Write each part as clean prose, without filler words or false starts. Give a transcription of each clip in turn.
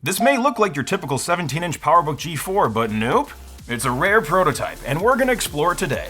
This may look like your typical 17-inch PowerBook G4, but nope, it's a rare prototype, and we're gonna explore it today.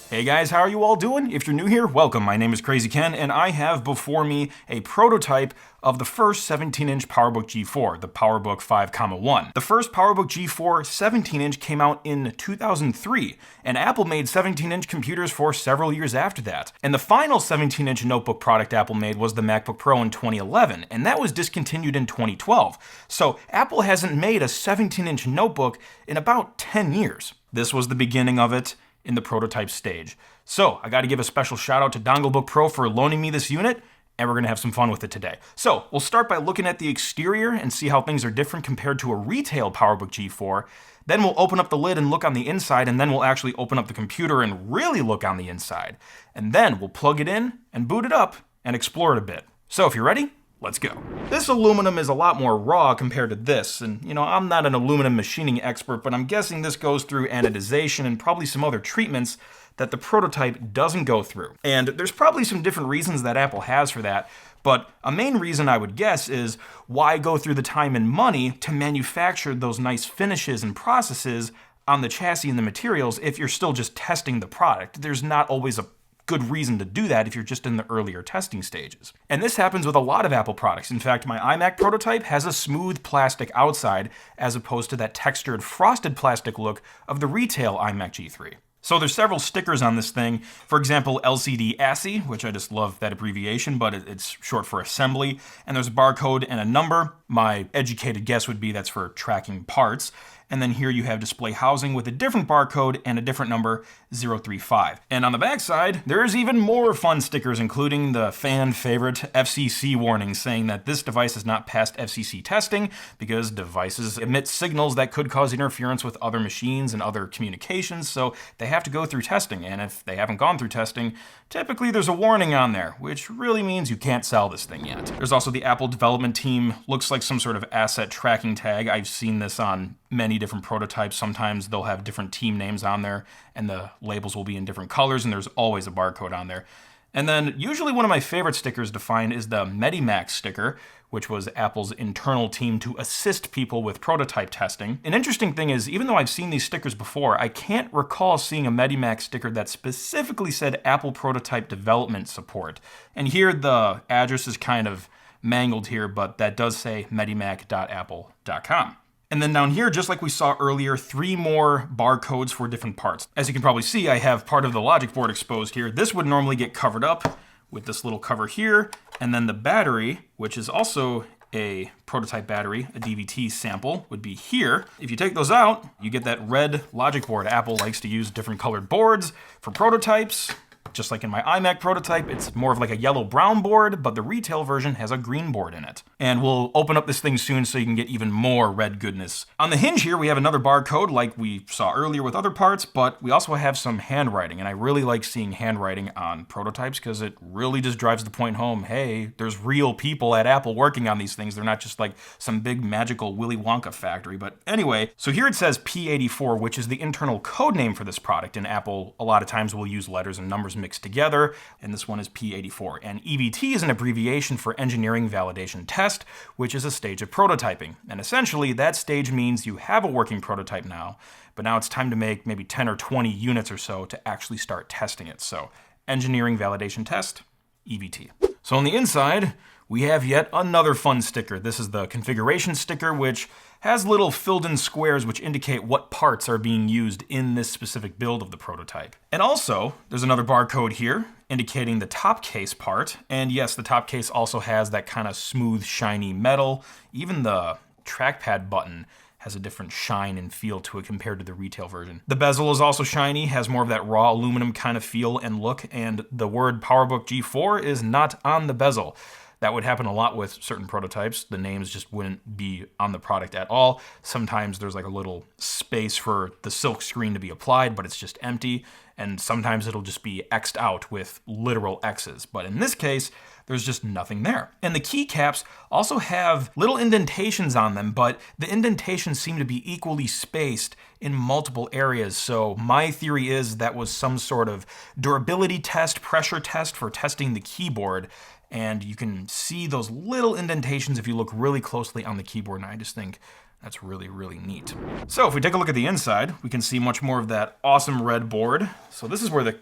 Hey guys, how are you all doing? If you're new here, welcome. My name is Krazy Ken, and I have before me a prototype of the first 17-inch PowerBook G4, the PowerBook 5,1. The first PowerBook G4 17-inch came out in 2003, and Apple made 17-inch computers for several years after that. And the final 17-inch notebook product Apple made was the MacBook Pro in 2011, and that was discontinued in 2012. So Apple hasn't made a 17-inch notebook in about 10 years. This was the beginning of it in the prototype stage. So I got to give a special shout out to Donglebook Pro for loaning me this unit, and we're going to have some fun with it today. So we'll start by looking at the exterior and see how things are different compared to a retail PowerBook G4. Then we'll open up the lid and look on the inside, and then we'll actually open up the computer and really look on the inside. And then we'll plug it in and boot it up and explore it a bit. So if you're ready, let's go. This aluminum is a lot more raw compared to this, and I'm not an aluminum machining expert, but I'm guessing this goes through anodization and probably some other treatments that the prototype doesn't go through. And there's probably some different reasons that Apple has for that, but a main reason I would guess is why go through the time and money to manufacture those nice finishes and processes on the chassis and the materials if you're still just testing the product. There's not always a good reason to do that if you're just in the earlier testing stages. And this happens with a lot of Apple products. In fact, my iMac prototype has a smooth plastic outside as opposed to that textured frosted plastic look of the retail iMac G3. So there's several stickers on this thing. For example, LCD ASCII, which I just love that abbreviation, but it's short for assembly. And there's a barcode and a number. My educated guess would be that's for tracking parts. And then here you have display housing with a different barcode and a different number, 035. And on the back side, there's even more fun stickers, including the fan favorite FCC warning saying that this device has not passed FCC testing because devices emit signals that could cause interference with other machines and other communications, so they have to go through testing. And if they haven't gone through testing, typically there's a warning on there, which really means you can't sell this thing yet. There's also the Apple development team, looks like some sort of asset tracking tag. I've seen this on many different prototypes. Sometimes they'll have different team names on there and the labels will be in different colors, and there's always a barcode on there. And then usually one of my favorite stickers to find is the Medimax sticker, which was Apple's internal team to assist people with prototype testing. An interesting thing is, even though I've seen these stickers before, I can't recall seeing a Medimax sticker that specifically said Apple prototype development support. And here the address is kind of mangled here, but that does say medimac.apple.com. And then down here, just like we saw earlier, 3 more barcodes for different parts. As you can probably see, I have part of the logic board exposed here. This would normally get covered up with this little cover here, and then the battery, which is also a prototype battery, a DVT sample, would be here. If you take those out, you get that red logic board. Apple likes to use different colored boards for prototypes. Just like in my iMac prototype, it's more of like a yellow-brown board, but the retail version has a green board in it. And we'll open up this thing soon so you can get even more red goodness. On the hinge here, we have another barcode like we saw earlier with other parts, but we also have some handwriting, and I really like seeing handwriting on prototypes because it really just drives the point home, hey, there's real people at Apple working on these things. They're not just like some big magical Willy Wonka factory. But anyway, so here it says P84, which is the internal code name for this product, and Apple a lot of times will use letters and numbers mixed together, and this one is P84. And EVT is an abbreviation for Engineering Validation Test, which is a stage of prototyping. And essentially, that stage means you have a working prototype now, but now it's time to make maybe 10 or 20 units or so to actually start testing it. So, Engineering Validation Test, EVT. So on the inside, we have yet another fun sticker. This is the configuration sticker, which has little filled-in squares which indicate what parts are being used in this specific build of the prototype. And also, there's another barcode here indicating the top case part. And yes, the top case also has that kind of smooth, shiny metal. Even the trackpad button has a different shine and feel to it compared to the retail version. The bezel is also shiny, has more of that raw aluminum kind of feel and look, and the word PowerBook G4 is not on the bezel. That would happen a lot with certain prototypes. The names just wouldn't be on the product at all. Sometimes there's like a little space space for the silk screen to be applied, but it's just empty. And sometimes it'll just be X'd out with literal X's. But in this case, there's just nothing there. And the keycaps also have little indentations on them, but the indentations seem to be equally spaced in multiple areas. So my theory is that was some sort of durability test, pressure test for testing the keyboard. And you can see those little indentations if you look really closely on the keyboard, and I just think that's really, really neat. So if we take a look at the inside, we can see much more of that awesome red board. So this is where the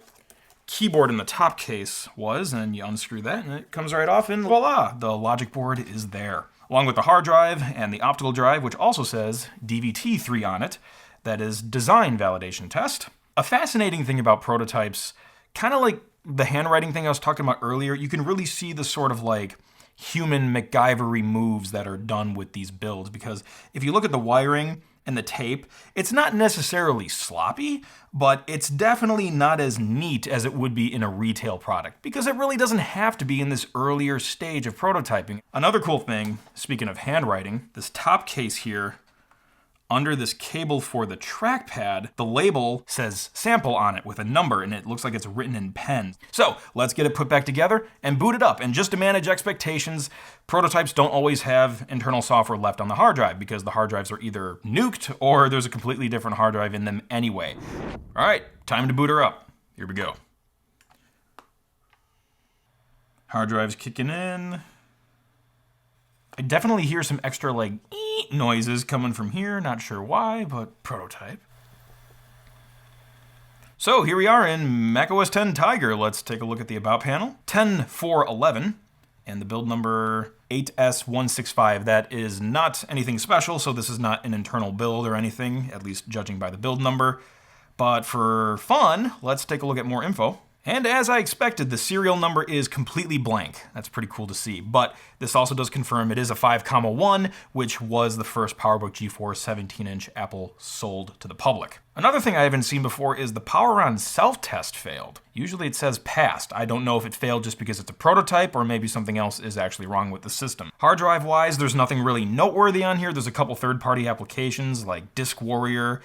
keyboard in the top case was, and you unscrew that and it comes right off, and voila, the logic board is there. Along with the hard drive and the optical drive, which also says DVT3 on it, that is design validation test. A fascinating thing about prototypes, kind of like the handwriting thing I was talking about earlier, you can really see the sort of like human MacGyver-y moves that are done with these builds, because if you look at the wiring and the tape, it's not necessarily sloppy, but it's definitely not as neat as it would be in a retail product, because it really doesn't have to be in this earlier stage of prototyping. Another cool thing, speaking of handwriting, this top case here, under this cable for the trackpad, the label says sample on it with a number, and it looks like it's written in pen. So let's get it put back together and boot it up. And just to manage expectations, prototypes don't always have internal software left on the hard drive, because the hard drives are either nuked or there's a completely different hard drive in them anyway. All right, time to boot her up. Here we go. Hard drive's kicking in. I definitely hear some extra like noises coming from here, not sure why, but prototype. So here we are in macOS 10 Tiger. Let's take a look at the About panel. 10.4.11, and the build number 8S165. That is not anything special, so this is not an internal build or anything, at least judging by the build number. But for fun, let's take a look at more info. And as I expected, the serial number is completely blank. That's pretty cool to see. But this also does confirm it is a 5.1, which was the first PowerBook G4 17-inch Apple sold to the public. Another thing I haven't seen before is the power on self-test failed. Usually it says passed. I don't know if it failed just because it's a prototype or maybe something else is actually wrong with the system. Hard drive wise, there's nothing really noteworthy on here. There's a couple third-party applications like Disk Warrior,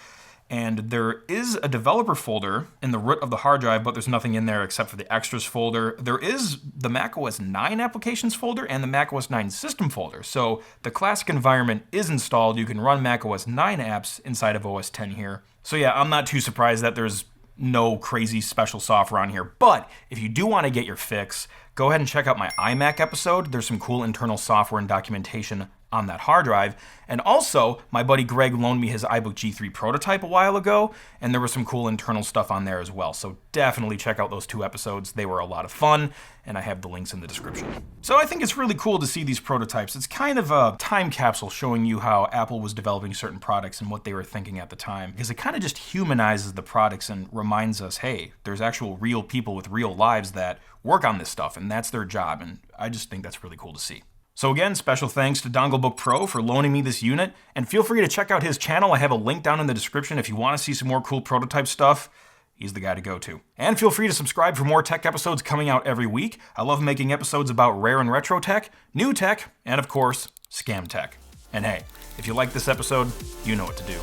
and there is a developer folder in the root of the hard drive, but there's nothing in there except for the extras folder. There is the macOS 9 applications folder and the macOS 9 system folder. So the classic environment is installed. You can run macOS 9 apps inside of OS 10 here. So yeah, I'm not too surprised that there's no crazy special software on here. But if you do want to get your fix, go ahead and check out my iMac episode. There's some cool internal software and documentation on that hard drive. And also, my buddy Greg loaned me his iBook G3 prototype a while ago, and there was some cool internal stuff on there as well. So definitely check out those two episodes. They were a lot of fun, and I have the links in the description. So I think it's really cool to see these prototypes. It's kind of a time capsule showing you how Apple was developing certain products and what they were thinking at the time, because it kind of just humanizes the products and reminds us, hey, there's actual real people with real lives that work on this stuff, and that's their job, and I just think that's really cool to see. So again, special thanks to Donglebook Pro for loaning me this unit, and feel free to check out his channel. I have a link down in the description if you want to see some more cool prototype stuff. He's the guy to go to. And feel free to subscribe for more tech episodes coming out every week. I love making episodes about rare and retro tech, new tech, and of course, scam tech. And hey, if you like this episode, you know what to do.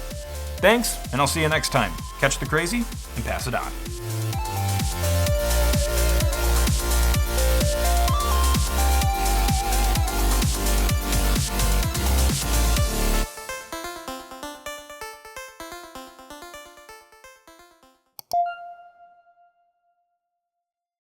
Thanks, and I'll see you next time. Catch the crazy and pass it on.